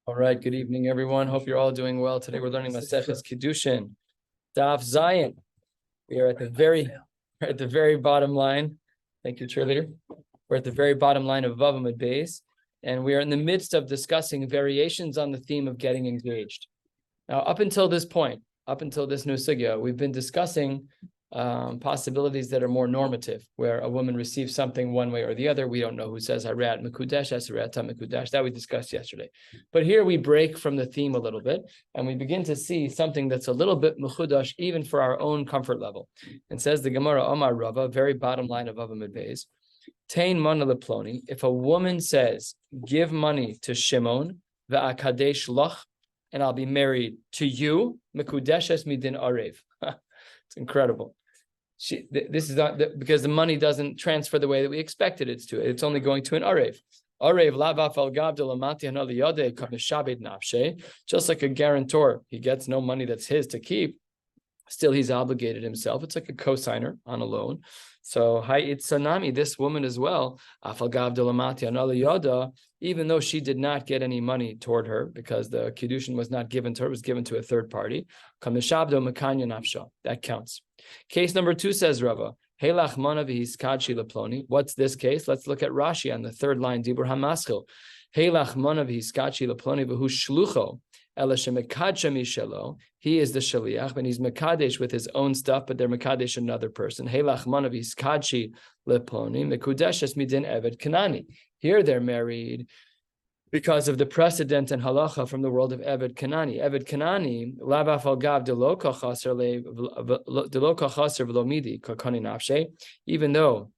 All right, good evening, everyone. Hope you're all doing well. Today we're learning Maseches Kiddushin, Daf Zion. We are at the very bottom line. Thank you, cheerleader. We're at the very bottom line of Vav Amud Beis, and we are in the midst of discussing variations on the theme of getting engaged. Now, up until this point, up until this new sugya, we've been discussing possibilities that are more normative, where a woman receives something one way or the other. We don't know who says Harat Mekudesh, Harat Mekudesh. That we discussed yesterday. But here we break from the theme a little bit, and we begin to see something that's a little bit Mechudash, even for our own comfort level. And says the Gemara Omar Rava, very bottom line of Vav Amud Beis, Tain mana leploni. If a woman says, give money to Shimon, va'akadesh loch, and I'll be married to you, Mekudeshes midin arev. It's incredible. This is not because the money doesn't transfer the way that we expected it to. It's only going to an arev. Just like a guarantor, he gets no money that's his to keep. Still, he's obligated himself. It's like a cosigner on a loan. So, it's Sanami, this woman as well, even though she did not get any money toward her because the Kiddushin was not given to her, it was given to a third party. That counts. Case number 2 says Rava, what's this case? Let's look at Rashi on the third line, Dibur HaMaschil. He is the shaliach, and he's mekadesh with his own stuff, but they're mekadesh another person. Here they're married because of the precedent and halacha from the world of Eved Kanani. Eved Kanani, even though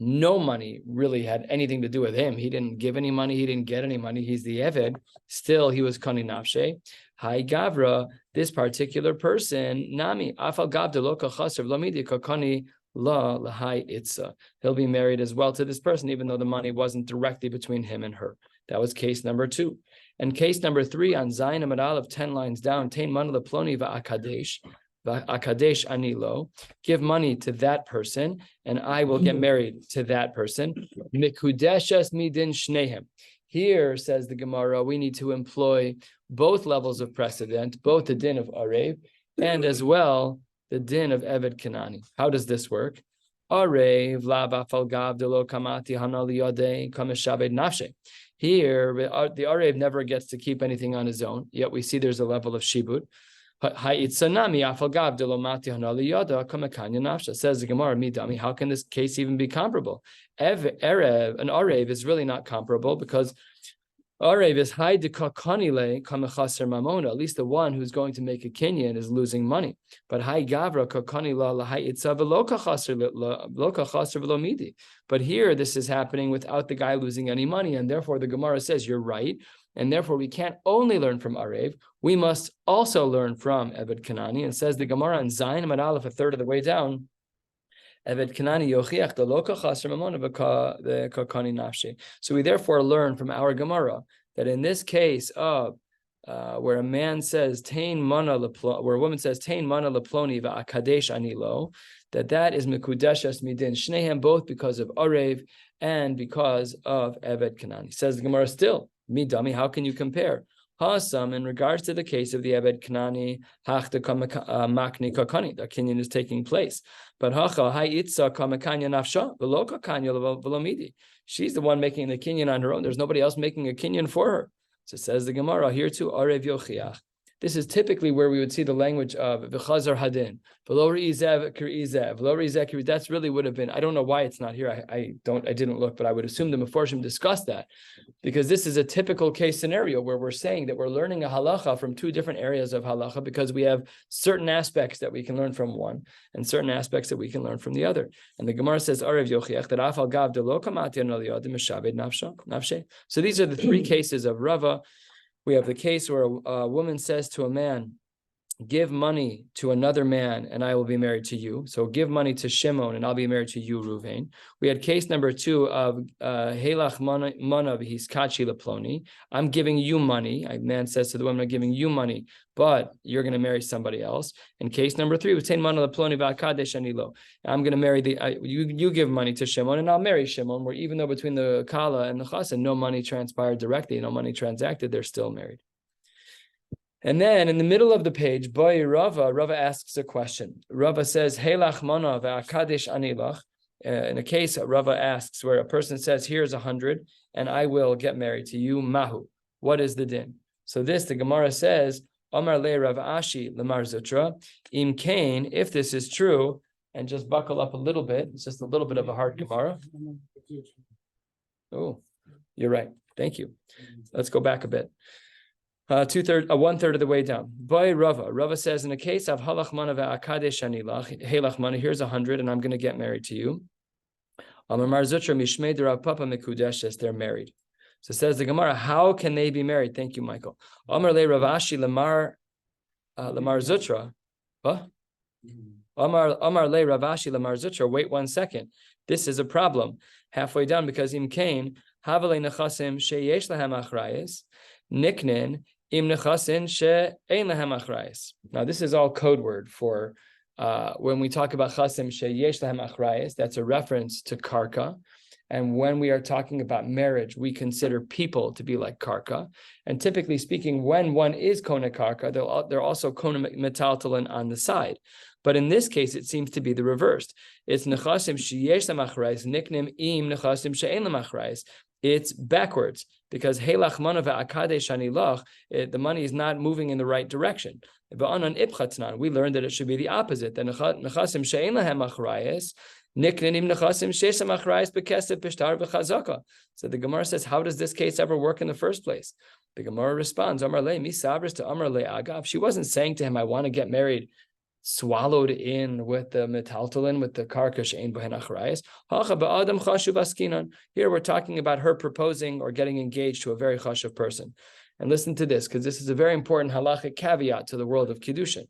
no money really had anything to do with him. He didn't give any money. He didn't get any money. He's the Eved. Still, he was Kani Nafshe. Hai Gavra, this particular person, Nami, Afal Gav Deloka Chaser Vlamidi Kakani La Lahai Itza. He'll be married as well to this person, even though the money wasn't directly between him and her. That was case number 2. And case number 3 on Zayin Amud Aleph, 10 lines down, Tain Manala Ploni Va'akadesh. Akadesh Anilo, give money to that person, and I will get married to that person. Mikudeshes midin shnehem. Here, says the Gemara, we need to employ both levels of precedent, both the din of Arev and as well the din of Eved Kanani. How does this work? Arev lava falgav delo kamati hanali yode kameshaved nafshe. Here, the Arev never gets to keep anything on his own, yet we see there's a level of shibud. Says the Gemara, Midami, how can this case even be comparable? An Arev is really not comparable because Arev is mamona. At least the one who's going to make a kinyan is losing money. But but here this is happening without the guy losing any money, and therefore the Gemara says you're right. And therefore, we can't only learn from Arev, we must also learn from Eved Kanani. And says the Gemara on Zayin Amud Aleph, a third of the way down, Eved Kanani yochiach the loka chaser mamona the kakani nafshe. So we therefore learn from our Gemara that in this case of where a man says tain mana where a woman says tain mana leploni va'akadesh anilo, that is mekudeshes midin shnehem, both because of Arev and because of Eved Kanani. Says the Gemara still. Midami, how can you compare? Hasam, in regards to the case of the Eved Kanani, makni kakani, the kinyan is taking place. But hacha ha'itza kamakanya nafsha v'lo kakanya v'lo. She's the one making the kinyan on her own. There's nobody else making a kinyan for her. So says the Gemara here too. Arev yochiach. This is typically where we would see the language of v'chazar hadin, v'lo rizev k'rizev, v'lo rizev k'rizev. That's really would have been. I don't know why it's not here. I didn't look, but I would assume the Meforshim discussed that, because this is a typical case scenario where we're saying that we're learning a halacha from 2 different areas of halacha because we have certain aspects that we can learn from one and certain aspects that we can learn from the other. And the Gemara says Arev yochiach that afal gav de lo kamati anoliyad mishaved nafshe. So these are the 3 cases of Rava. We have the case where a woman says to a man, give money to another man and I will be married to you. So give money to Shimon and I'll be married to you, Ruvain. We had case number 2 of Helach Mana Hiskachi Laploni. I'm giving you money. A man says to the woman, I'm giving you money, but you're going to marry somebody else. And case number 3 was Mana Laploni Vakadesh Anilo. I'm going to marry you give money to Shimon and I'll marry Shimon, where even though between the Kala and the Chassan, no money transpired directly, no money transacted, they're still married. And then in the middle of the page, Boy Rava asks a question. Rava says, Heilach mana ve'akadesh anilach. In a case, Rava asks where a person says, here's 100, and I will get married to you, mahu. What is the din? So this, the Gemara says, Amar le Rav Ashi lemar zutra, im kain, if this is true, and just buckle up a little bit, it's just a little bit of a hard Gemara. Oh, you're right. Thank you. Let's go back a bit. 1/3 of the way down. By Rava says, in a case of halach mana ve'akadesh anilach, helach mana, here's 100, and I'm going to get married to you. Amar zutra mishmei derav papa mekudeshes, they're married. So says the Gemara, how can they be married? Thank you, Michael. Amar le Rav Ashi lemar zutra. What? Amar le Rav Ashi lemar zutra. Wait 1 second. This is a problem. Halfway down, because im kain havale nechasim sheyesh lahem achrayis niknin im nechasin she'ein lahem achrayis. Now this is all code word for when we talk about chasim sheyesh lahem achrayis. That's a reference to karka. And when we are talking about marriage, we consider people to be like karka. And typically speaking, when one is kona karka, they're also kona metaltalin on the side. But in this case, it seems to be the reversed. It's nechasim sheyesh lahem achrayis niknim im nechasim she'ein lahem achrayis. It's backwards, because helach mana ve'akadesh anilach, the money is not moving in the right direction. We learned that it should be the opposite. The nechasim she'ein lahem achrayis niknim nechasim she'esam achrayis bekesef b'shtar v'chazaka. So the Gemara says, how does this case ever work in the first place? The Gemara responds, Amar le mi sabris to Amar le agav. She wasn't saying to him, I want to get married swallowed in with the metaltalin, with the karkash ein bohen achrayis. Hacha ba'adam chashuv askinan. Here we're talking about her proposing or getting engaged to a very chashuv person. And listen to this, because this is a very important halachic caveat to the world of Kiddushin.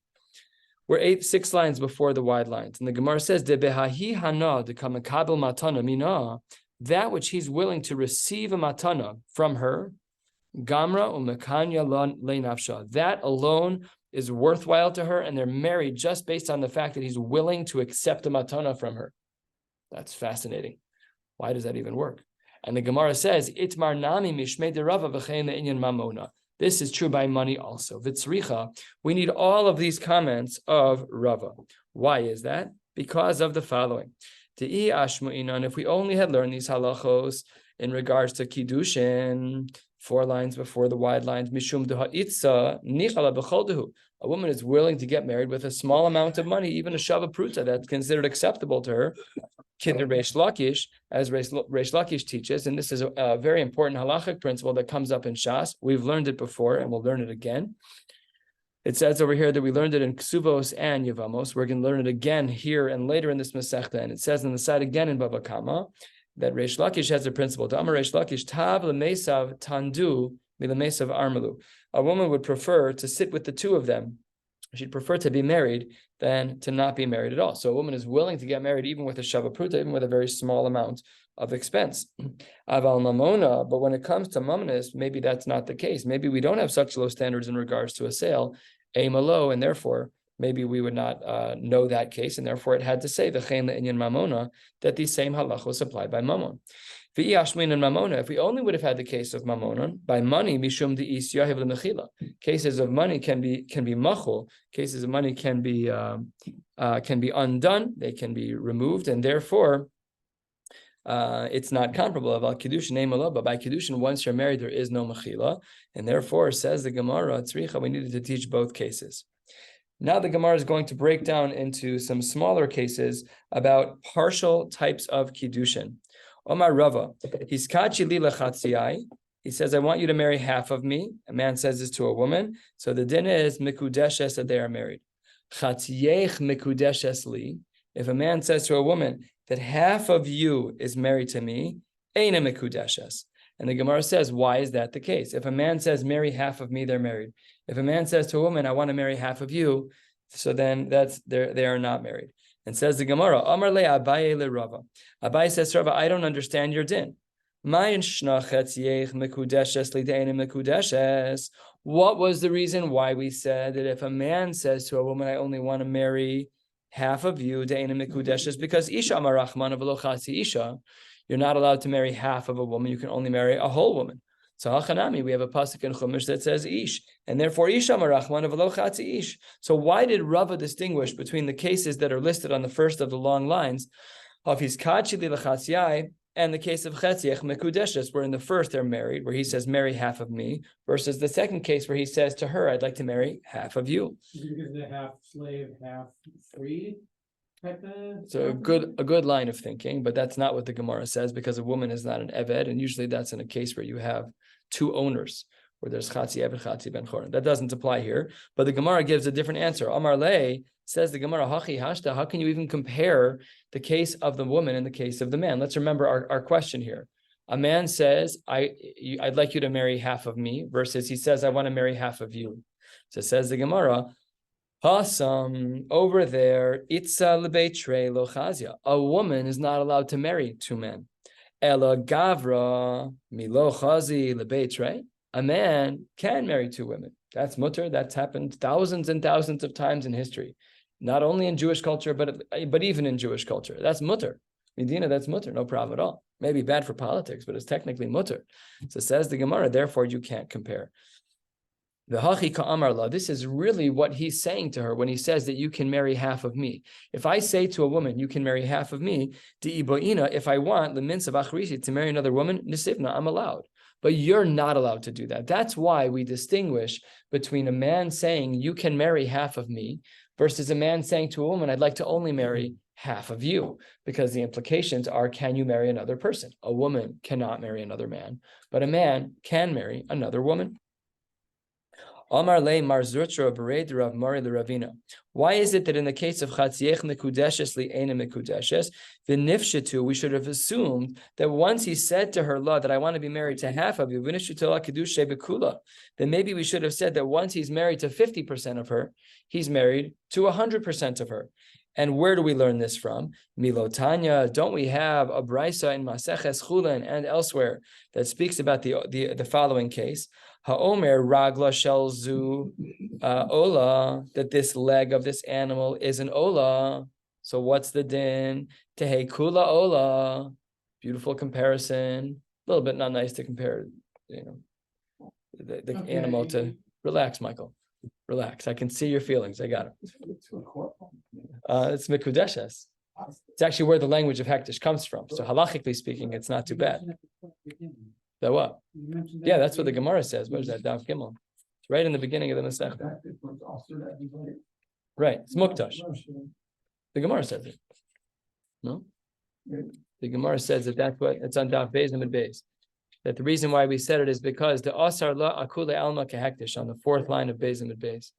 We're 6 lines before the wide lines. And the Gemara says, De behahi hana de kamakabel matana mina, that which he's willing to receive a matana from her, gamra umekanya leinafsha, that alone is worthwhile to her, and they're married just based on the fact that he's willing to accept a matana from her. That's fascinating. Why does that even work? And the Gemara says, Itmar nami mishmei de Rava v'chein le'inyan mamona. This is true by money also. V'tzricha, we need all of these comments of Rava. Why is that? Because of the following. Te'i ashmu'inan, if we only had learned these halachos in regards to Kiddushin, 4 lines before the wide lines, mishum deha'itza nichala b'chol dehu. A woman is willing to get married with a small amount of money, even a shava pruta that's considered acceptable to her. Kinder Reish Lakish, as Reish Lakish teaches, and this is a very important halachic principle that comes up in Shas. We've learned it before, and we'll learn it again. It says over here that we learned it in Ksuvos and Yevamos. We're going to learn it again here and later in this Masechta, and it says on the side again in Bava Kama that Reish Lakish has a principle. Amar Reish Lakish, Tav lemesav tandu milemesav armalu. A woman would prefer to sit with the 2 of them. She'd prefer to be married than to not be married at all. So a woman is willing to get married even with a shava pruta, even with a very small amount of expense. Aval mamona, but when it comes to mammonis, maybe that's not the case. Maybe we don't have such low standards in regards to a sale, amalo, and therefore maybe we would not know that case, and therefore it had to say v'chein le'inyan mamona, that these same halachos apply by mammon. V'iyashmin and mamona, if we only would have had the case of mammonon, by money, mishum de'is yahiv le'mechila. Cases of money can be machul. Cases of money can be undone. They can be removed, and therefore it's not comparable. About Kiddushin, but by Kiddushin, once you're married, there is no mechila, and therefore, says the Gemara, tzricha, we needed to teach both cases. Now the Gemara is going to break down into some smaller cases about partial types of Kiddushin. Omar Rava, Hiskachi li lechatziyai. He says, I want you to marry half of me. A man says this to a woman. So the din is mikudeshes, that they are married. Chatziyech mikudeshes li. If a man says to a woman that half of you is married to me, eina mikudeshes. And the Gemara says, why is that the case? If a man says, marry half of me, they're married. If a man says to a woman, I want to marry half of you, so then they are not married. And says the Gemara, Amar le Abaye le Rava. Abaye says, Rava, I don't understand your din. What was the reason why we said that if a man says to a woman, I only want to marry half of you, because Isha Marachman of Isha, you're not allowed to marry half of a woman, you can only marry a whole woman. So Hachanami, we have a pasuk in Chumash that says Ish, and therefore Isha Marachman of Ish. So why did Rava distinguish between the cases that are listed on the first of the long lines of his Kachili Lachatziyai and the case of Chetziach Mekudeshes, where in the first they're married, where he says, marry half of me, versus the second case where he says to her, I'd like to marry half of you. Because they're half slave, half free type of. So a good line of thinking, but that's not what the Gemara says, because a woman is not an Eved, and usually that's in a case where you have two owners, where there's Chatzi Eved, Chatzi Ben Chorin. That doesn't apply here, but the Gemara gives a different answer. Amar Le, says the Gemara, Hachi Hashta, how can you even compare the case of the woman and the case of the man? Let's remember our question here. A man says, I'd like you to marry half of me, versus he says, I want to marry half of you. So says the Gemara, Hasam, over there, Itza lebeitre lo chazia. A woman is not allowed to marry two men. Ela gavra milo chazi lebeitre. A man can marry two women. That's mutter. That's happened thousands and thousands of times in history. Not only in Jewish culture, but even in Jewish culture. That's mutter. Medina, that's mutter, no problem at all. Maybe bad for politics, but it's technically mutter. So says the Gemara, therefore you can't compare. The Hachi Ka'amarla, this is really what he's saying to her when he says that you can marry half of me. If I say to a woman, you can marry half of me, if I want the mince of Achrisi to marry another woman, nisivna, I'm allowed. But you're not allowed to do that. That's why we distinguish between a man saying, you can marry half of me, versus a man saying to a woman, I'd like to only marry half of you, because the implications are, can you marry another person? A woman cannot marry another man, but a man can marry another woman. Amar le Mar Zutra Bered Rav Mari le Ravina. Why is it that in the case of Chatziech Mekudeshes li Eina Mekudeshes, the Nifshatu, we should have assumed that once he said to her, La, that I want to be married to half of you, then maybe we should have said that once he's married to 50% of her, he's married to 100% of her. And where do we learn this from? Milotanya, don't we have a brisa in Maseches Chulin and elsewhere that speaks about the following case? Ha'omer ragla shel zu ola, that this leg of this animal is an ola. So what's the din? Tehe kula ola. Beautiful comparison. A little bit not nice to compare, the animal to. Relax, Michael. Relax. I can see your feelings. I got it. It's Mikudeshes. It's actually where the language of Hektish comes from. So halachically speaking, it's not too bad. That what? Yeah, that's what the Gemara says. What is that? Daf Gimel. It's right in the beginning of the Masech. Right. It's Muktash. The Gemara says it. No? The Gemara says that that's what it's on Daf Beis and Beis. That the reason why we said it is because the Asar la Akule Alma Kehektish on the fourth line of Beis and Beis.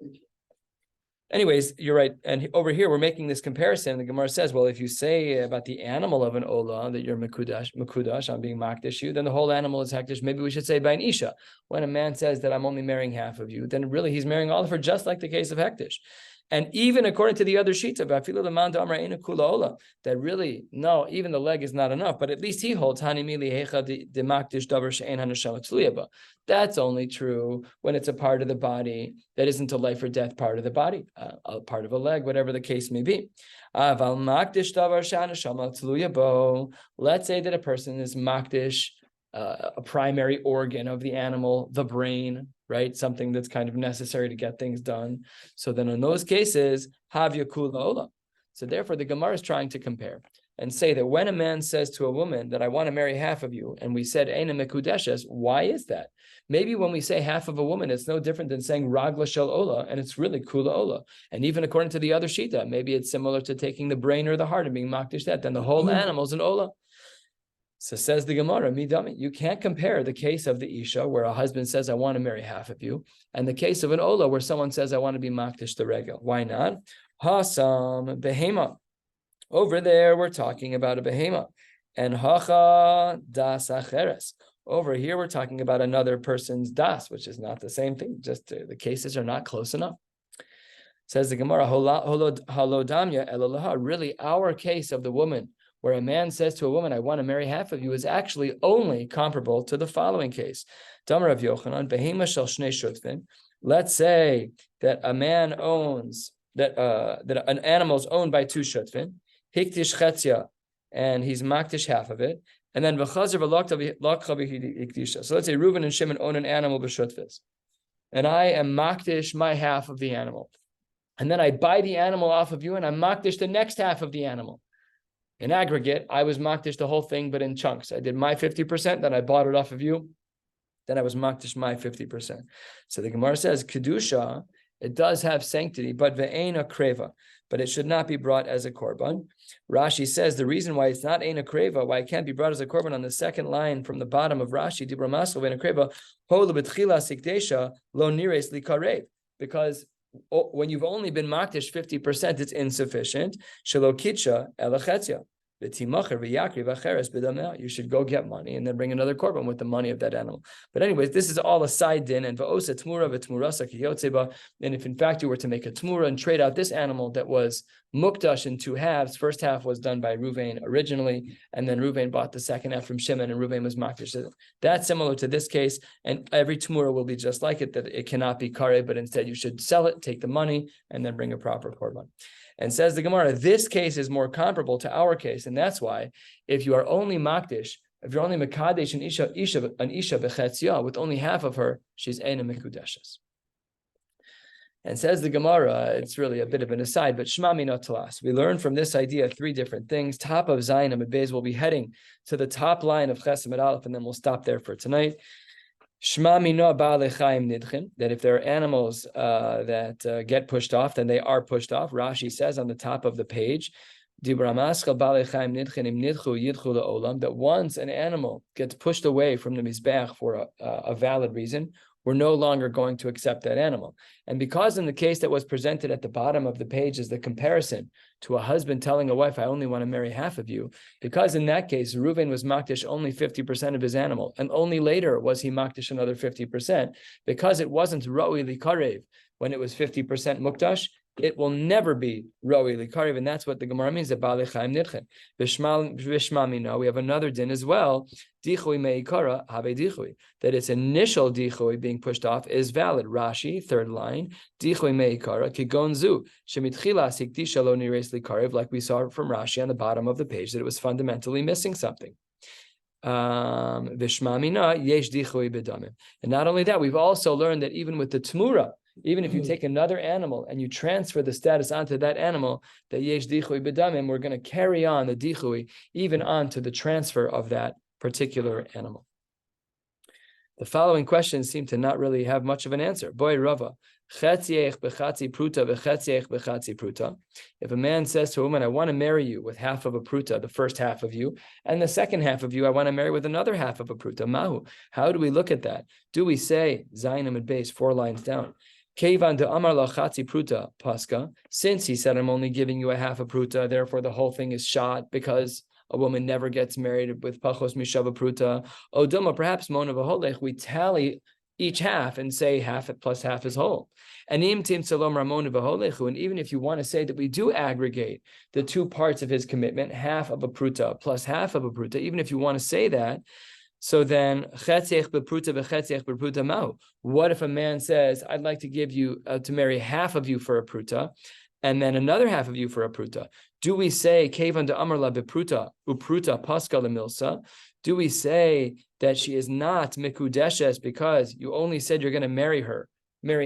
Anyways, you're right. And over here, we're making this comparison. The Gemara says, well, if you say about the animal of an Ola that you're Mekudash, I'm being Makdish you, then the whole animal is Hektish. Maybe we should say by an Isha. When a man says that I'm only marrying half of you, then really he's marrying all of her, just like the case of Hektish. And even according to the other sheets about that really, no, even the leg is not enough, but at least he holds that's only true when it's a part of the body that isn't a life or death part of the body, a part of a leg, whatever the case may be. Let's say that a person is makdish, a primary organ of the animal, the brain, right? Something that's kind of necessary to get things done. So then in those cases, have yakula ola. So therefore the Gemara is trying to compare and say that when a man says to a woman that I want to marry half of you, and we said eina mekudeshes, why is that? Maybe when we say half of a woman, it's no different than saying ragla shel ola, and it's really kula ola. And even according to the other shita, maybe it's similar to taking the brain or the heart and being makdish that, then the whole animal's an ola. So says the Gemara, midami, you can't compare the case of the Isha where a husband says, I want to marry half of you, and the case of an Ola where someone says, I want to be makdish the regel. Why not? Hasam behema. Over there, we're talking about a behema. And hacha das acheres. Over here, we're talking about another person's das, which is not the same thing. Just the cases are not close enough. Says the Gemara, halodamya elolaha. Really, our case of the woman, where a man says to a woman, I want to marry half of you, is actually only comparable to the following case. Damar of Yochanan, behema shel shnei shutvin. Let's say that a man owns, that an animal is owned by two shutvin, hiktish chetzia, and he's maktish half of it, and then v'chazer v'lakcha hiktisha. So let's say Reuben and Shimon own an animal b'shutvins, and I am maktish my half of the animal. And then I buy the animal off of you, and I makdish the next half of the animal. In aggregate, I was makdish the whole thing, but in chunks. I did my 50%, then I bought it off of you, then I was makdish my 50%. So the Gemara says, Kedusha, it does have sanctity, but ve'ena kreva, but it should not be brought as a korban. Rashi says the reason why it's not ena kreva, why it can't be brought as a korban, on the second line from the bottom of Rashi, dibra masel ve'ena kreva, hola betchila sikdesha lo nires li karev, because when you've only been makdish 50%, it's insufficient. Shelo kitcha elachetzia. You should go get money and then bring another korban with the money of that animal. But anyways, this is all a side din. And if in fact you were to make a tmura and trade out this animal that was mukdash in two halves, first half was done by Ruvain originally, and then Ruvain bought the second half from Shimon, and Ruvain was makdash. That's similar to this case, and every tmura will be just like it, that it cannot be karev, but instead you should sell it, take the money, and then bring a proper korban. And says the Gemara, this case is more comparable to our case, and that's why if you are only makdish, if you're only mekadesh an isha bechetzia, with only half of her, she's eina mekudeshes. And says the Gemara, it's really a bit of an aside, but shma mina talas. We learn from this idea three different things. Top of Zayin Amud Beis, we'll be heading to the top line of Ches Amud Aleph, and then we'll stop there for tonight. Shma mina ba'alei chayim nidchin, that if there are animals that get pushed off, then they are pushed off. Rashi says on the top of the page, that once an animal gets pushed away from the mizbeach for a valid reason, we're no longer going to accept that animal. And because in the case that was presented at the bottom of the page is the comparison to a husband telling a wife, I only want to marry half of you, because in that case, Reuven was makdish only 50% of his animal, and only later was he makdish another 50%, because it wasn't roi li karev when it was 50% mukdash, it will never be roi li karev, and that's what the Gemara means, that ba'alei chayim nidchen. V'shma mina, we have another din as well, dichui meikara habe dichui, that its initial dichui being pushed off is valid. Rashi, third line, dichui meikara kigon zu shemitchila sikdisha lo nires li karev, like we saw from Rashi on the bottom of the page, that it was fundamentally missing something. V'shma mina yesh dichui bedamim, and not only that, we've also learned that even with the tmura, even if you take another animal and you transfer the status onto that animal, that yesh dichui bedamim, we're going to carry on the dichui even onto the transfer of that particular animal. The following questions seem to not really have much of an answer. Boy Rava, chetziech bechatzi pruta v'chetziech bechatzi pruta. If a man says to a woman, I want to marry you with half of a pruta, the first half of you, and the second half of you, I want to marry with another half of a pruta, mahu. How do we look at that? Do we say, Zayin Amud Beis, 4 lines down, Kevan de Amar lachatzi pruta pascha, since he said I'm only giving you a half a pruta, therefore the whole thing is shot, because a woman never gets married with pachos mishava pruta. Odoma, perhaps mona v'holech, we tally each half and say half plus half is whole. And even if you want to say that we do aggregate the two parts of his commitment, half of a pruta plus half of a pruta, even if you want to say that, so then, what if a man says, I'd like to give you, to marry half of you for a pruta, and then another half of you for a pruta? Do we say, Kevan de Amar la bepruta, upruta paska lemilsa? Do we say that she is not mikudeshes because you only said you're going to marry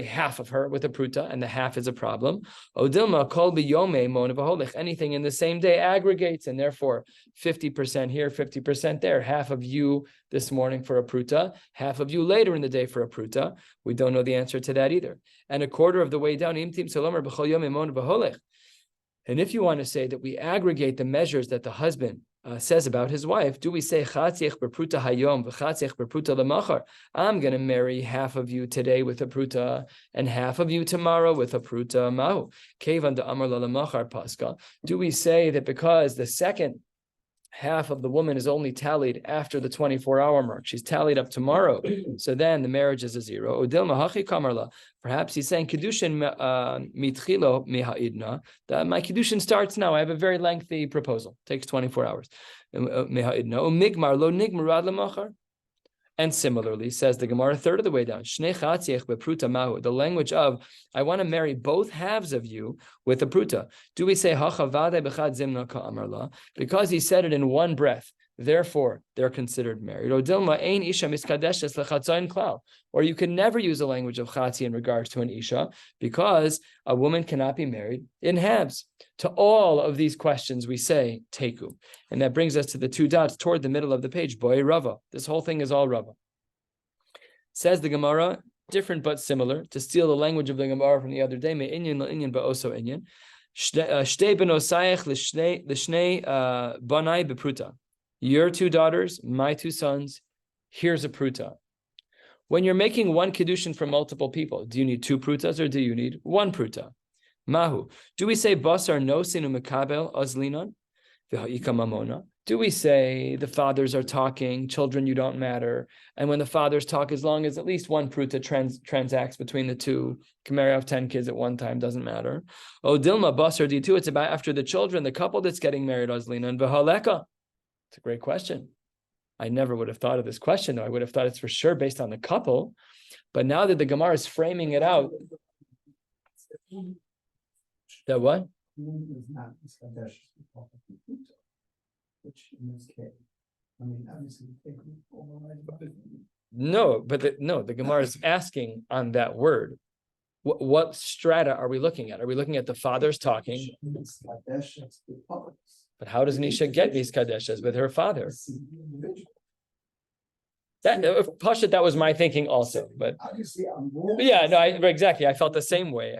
half of her with a pruta, and the half is a problem? Odilma kol biyome mon v'holech, anything in the same day aggregates, and therefore 50% here, 50% there. Half of you this morning for a pruta, half of you later in the day for a pruta. We don't know the answer to that either. And a quarter of the way down, imtim salomer b'chol yome mon v'holech. And if you want to say that we aggregate the measures that the husband says about his wife, do we say chatziech bepruta hayom v'chatziech bepruta lemachar? I'm going to marry half of you today with a pruta and half of you tomorrow with a pruta. Mahu kevan de amar la lemachar pascha. Do we say that because the second half of the woman is only tallied after the 24-hour mark. She's tallied up tomorrow. So then the marriage is a zero. Perhaps he's saying Kiddushin mitchilo meha'idna. My Kiddushin starts now. I have a very lengthy proposal. Takes 24 hours. And similarly, says the Gemara, a third of the way down, the language of, I want to marry both halves of you with a pruta. Do we say, because he said it in one breath, therefore they're considered married? Or you can never use the language of chatzi in regards to an isha, because a woman cannot be married in halves. To all of these questions, we say teku. And that brings us to the two dots toward the middle of the page, boy Rava. This whole thing is all Rava. Says the Gemara, different but similar, to steal the language of the Gemara from the other day, me'inyan la'inyan ba'oso inyan. Shtei benosayach l'shnei banai bepruta. Your two daughters, my two sons, here's a pruta. When you're making one Kiddushin for multiple people, do you need two prutas or do you need one pruta? Mahu. Do we say basar no sinu mekabel azlinon v'ha'ika mamona? Do we say the fathers are talking, children you don't matter, and when the fathers talk, as long as at least one pruta transacts between the two, can marry off 10 kids at one time, doesn't matter. Oh, Dilma basar d2, it's about after the children, the couple that's getting married azlinon v'haleka. It's a great question. I never would have thought of this question, though. I would have thought it's for sure based on the couple, but now that the Gemara is framing it out. That what? No, but the Gemara is asking on that word. What strata are we looking at? Are we looking at the fathers talking? But how does Nisha get these kadeshes with her father? That was my thinking also, but yeah, no, exactly. I felt the same way.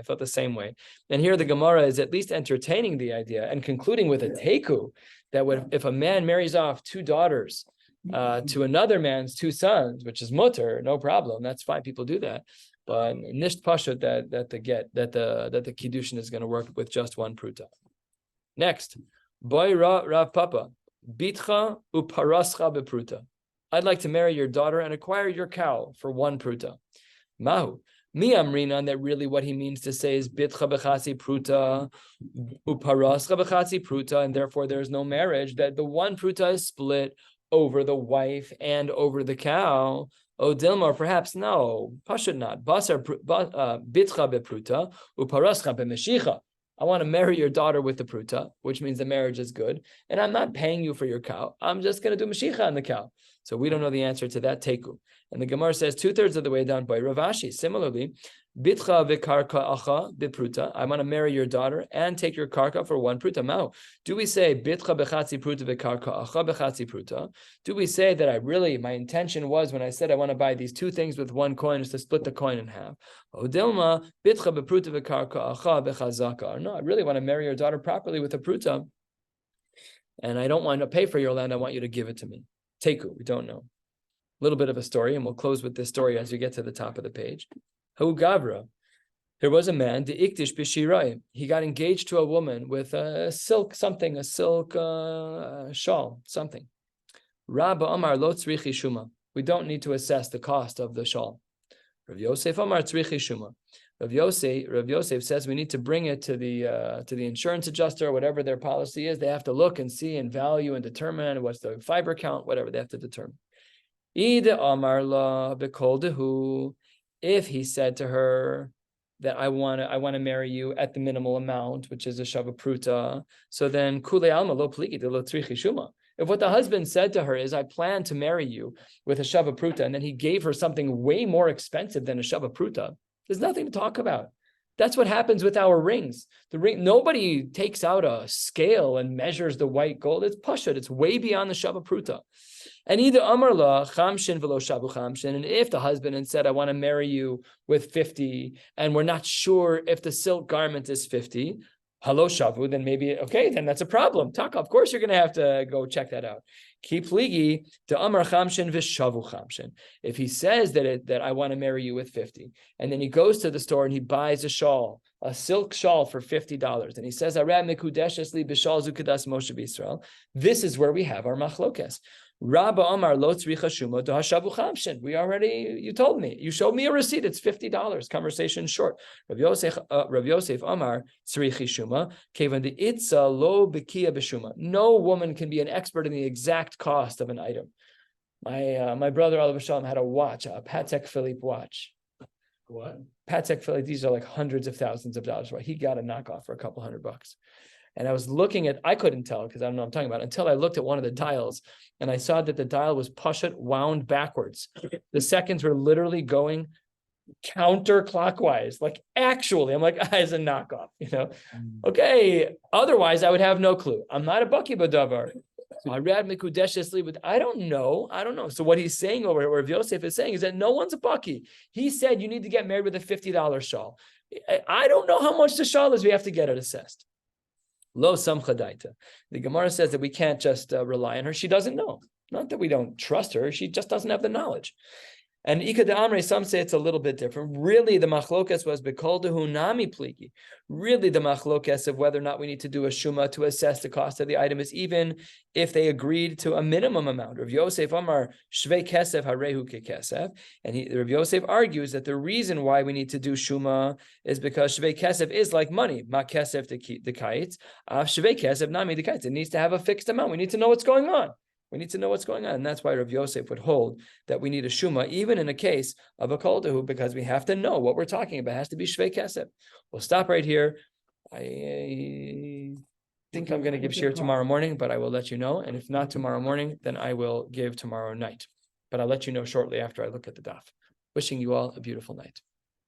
And here the Gemara is at least entertaining the idea and concluding with a teku that if a man marries off two daughters to another man's two sons, which is mutter, no problem. That's fine. People do that, but nisht pashut that the kiddushin is going to work with just one pruta. Next, boy Rav Papa bitcha uparascha bepruta. I'd like to marry your daughter and acquire your cow for one pruta. Mahu. Mi amrinan, that really what he means to say is bitcha b'chatzi pruta, uparascha b'chatzi pruta, and therefore there's no marriage, that the one pruta is split over the wife and over the cow. Oh, Dilma, perhaps no. Pashut not. Basar bitcha bepruta, uparascha b'meshicha. I want to marry your daughter with the pruta, which means the marriage is good, and I'm not paying you for your cow. I'm just going to do mashicha on the cow. So we don't know the answer to that teku. And the Gemara says 2/3 of the way down by Ravashi. Similarly, bitcha v'karka acha bipruta. I want to marry your daughter and take your karka for one pruta. Mao. Do we say bitcha b'chatzi pruta v'karka acha b'chatzi pruta? Do we say that my intention was when I said I want to buy these two things with one coin is to split the coin in half? Odilma bitcha b'pruta v'karka acha b'chazaka. No, I really want to marry your daughter properly with a pruta, and I don't want to pay for your land. I want you to give it to me. Teku, we don't know. A little bit of a story, and we'll close with this story as we get to the top of the page. Hu Gavra, there was a man, the Ikdish Bishirai. He got engaged to a woman with a silk shawl, something. Rabba Amar lo tzrichi shuma. We don't need to assess the cost of the shawl. Rav Yosef Amar tzrichi shuma. Rav Yosef says we need to bring it to the insurance adjuster, or whatever their policy is. They have to look and see and value and determine what's the fiber count, whatever they have to determine. Ida Amar la bekoldehu. If he said to her that I want to marry you at the minimal amount, which is a shava pruta, so then kule alma lo pligi de lo tzrichi shuma. If what the husband said to her is, I plan to marry you with a shava pruta, and then he gave her something way more expensive than a shava pruta, there's nothing to talk about. That's what happens with our rings. Nobody takes out a scale and measures the white gold. It's pashut. It's way beyond the shava pruta. And either amarla chamshin v'lo shavu chamshin. And if the husband had said, I want to marry you with 50, and we're not sure if the silk garment is 50, halo shavu, then maybe, okay, then that's a problem. Taka, of course you're going to have to go check that out. Ki pligi to amar chamshin v'shavu chamshin. If he says that I want to marry you with 50, and then he goes to the store and he buys a shawl, a silk shawl for $50, and he says, "Arab mekudeshes li b'shal zukadas Moshe b'Yisrael." This is where we have our machlokes. Rabba Amar lo tzricha shuma to hashavu chamshin. You told me, you showed me a receipt. It's $50. Conversation short. Rav Yosef Amar tzrichi shuma kevan the itza lo bekia b'shuma. No woman can be an expert in the exact cost of an item. My brother Olav Shalom had a watch, a Patek Philippe watch. What? Patek Philippe. These are like hundreds of thousands of dollars. Right? He got a knockoff for a couple $100. And I was looking at, I couldn't tell because I don't know what I'm talking about until I looked at one of the dials and I saw that the dial was pashut wound backwards. The seconds were literally going counterclockwise, like actually. I'm like, it's a knockoff, Okay. Otherwise, I would have no clue. I'm not a baki b'davar. I don't know. So what he's saying over here, Rav Yosef is saying, is that no one's a baki. He said you need to get married with a $50 shawl. I don't know how much the shawl is. We have to get it assessed. Lo samcha daita. The Gemara says that we can't just rely on her. She doesn't know. Not that we don't trust her. She just doesn't have the knowledge. And Ika de Amre, some say it's a little bit different. Really, the machlokas was bekol dehu nami pligi. Really, the machlokas of whether or not we need to do a shuma to assess the cost of the item is even if they agreed to a minimum amount. Rav Yosef Amar shvei kesef harehu kekesef. And Rav Yosef argues that the reason why we need to do shuma is because shvei kesef is like money. Ma kesef the kites. Shvei kesef nami the kites. It needs to have a fixed amount. We need to know what's going on. We need to know what's going on. And that's why Rav Yosef would hold that we need a shuma, even in a case of a kol dehu, because we have to know what we're talking about. It has to be shvei kesef. We'll stop right here. I think I'm going to give shiur tomorrow morning, but I will let you know. And if not tomorrow morning, then I will give tomorrow night. But I'll let you know shortly after I look at the daf. Wishing you all a beautiful night.